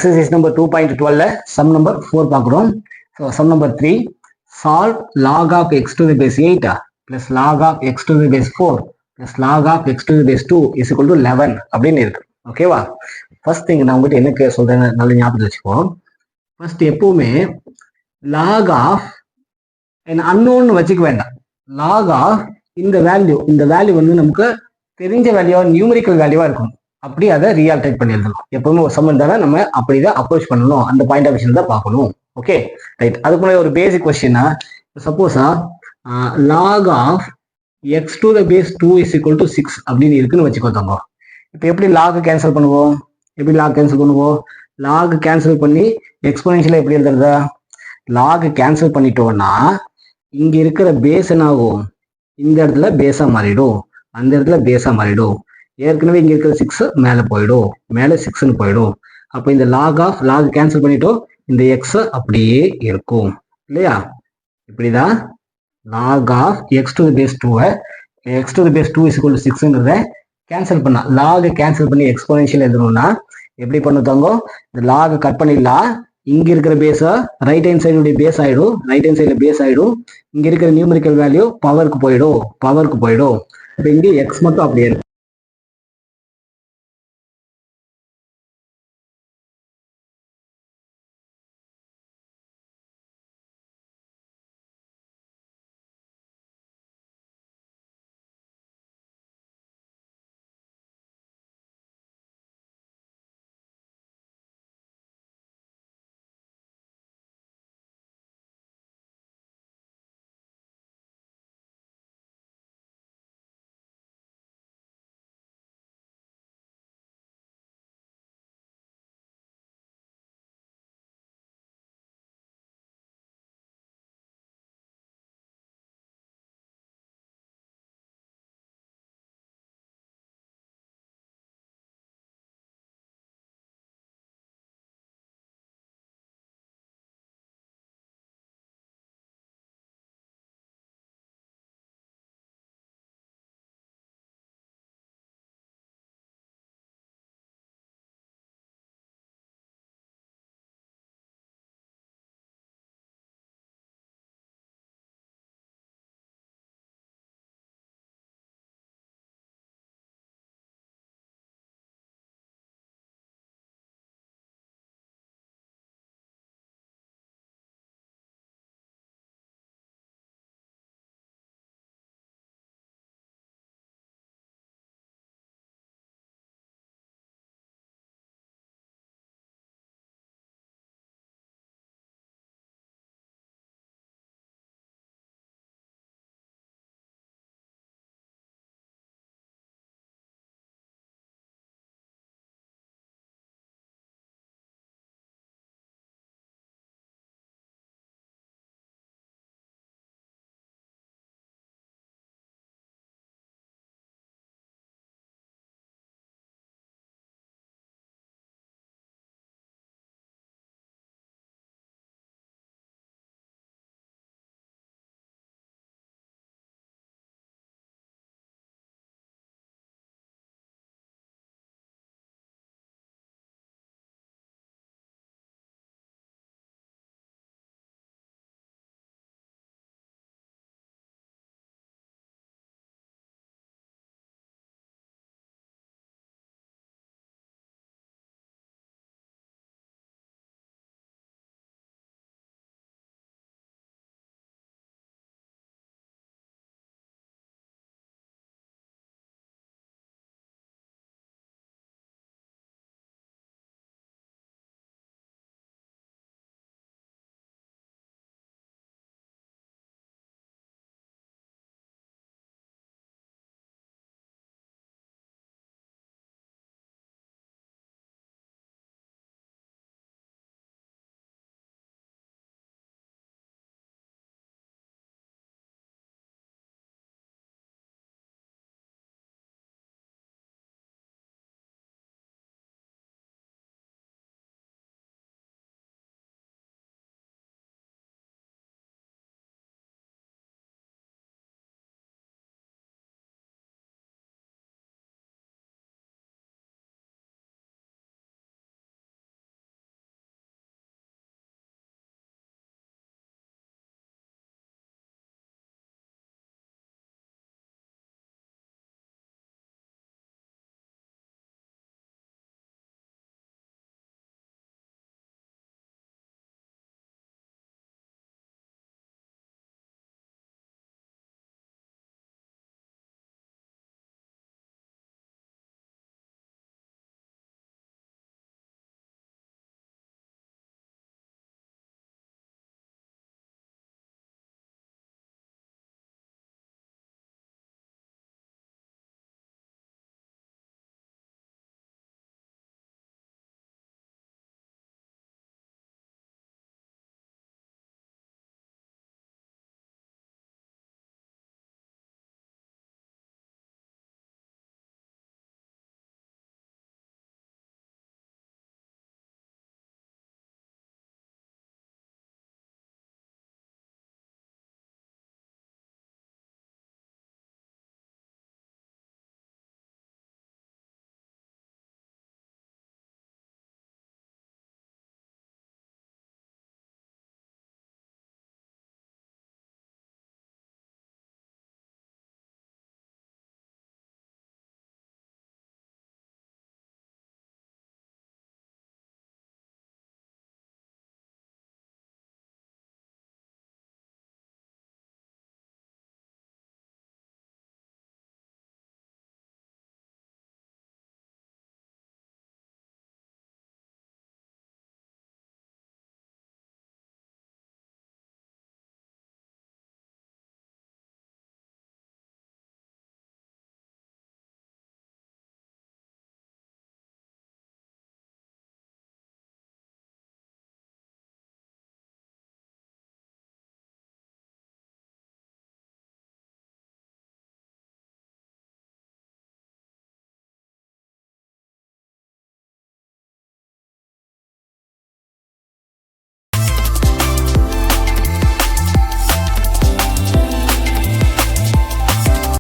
exercise number 2.12 sum number 4 பார்க்கிறோம். So sum number 3, solve log of x to the base 8 plus log of x to the base 4 plus log of x to the base 2 is equal to 11 அப்படின்னு இருக்கு. ஓகேவா? First thing நான் உங்ககிட்ட என்ன சொல்றேன் நல்ல ஞாபகம் வச்சுக்கோ. ஃபர்ஸ்ட் எப்பவுமே log of an unknown வச்சுக்க வேண்டாம். log of இந்த வேல்யூ வந்து நமக்கு தெரிஞ்ச வேல்யூவா நியூமரிக்கல் வேல்யூவா இருக்கும். அப்படி அதை ரீஆல்டரேட் பண்ணி எழுதணும். எப்பவுமே ஒரு சம் இருந்தாலும் நம்ம அப்படிதான் அப்ரோச் பண்ணணும். அந்த பாயிண்ட் ஆஃப் வியூல தான் பார்க்கணும். Okay right. அதுக்கு முன்னாடி ஒரு பேசிக் கொஸ்டினா, சப்போஸா log of x to the base 2 is equal to 6 அப்படின்னு இருக்குன்னு வச்சுக்கோங்க. இப்போ எப்படி log கேன்சல் பண்ணுவோம்? log கேன்சல் பண்ணி எக்ஸ்போனென்ஷியலா எப்படி எழுதுறதா? log கேன்சல் பண்ணிட்டோம்னா இங்க இருக்கிற பேஸ் என்ன ஆகும்? இந்த இடத்துல பேஸா மாறிடும், அந்த இடத்துல பேஸா மாறிடும். ஏற்கனவே இங்க இருக்கிற 6 மேல போயிடும், மேல 6ன்னு போயிடும். அப்போ இந்த log கேன்சல் பண்ணிட்டோம், இந்த x அப்படியே இருக்கும் இல்லையா? இப்படிதான் log of x to the base 2 x to the base 2 is equal to 6ங்கிறத கேன்சல் பண்ணா, log கேன்சல் பண்ணி எக்ஸ்போனென்ஷியல் எழுதணும்னா எப்படி பண்ணுவாங்க? இந்த log கட் பண்ணிடலாம். இங்க இருக்கிற பேஸ ரைட் ஹேண்ட் சைடுடைய பேஸ் ஆயிடும், ரைட் ஹேண்ட் சைடுல பேஸ் ஆயிடும். இங்க இருக்கிற நியூமரிக்கல் வேல்யூ பவருக்கு போயிடும். இப்போ இங்க x மட்டும் அப்படியே இருக்கும்.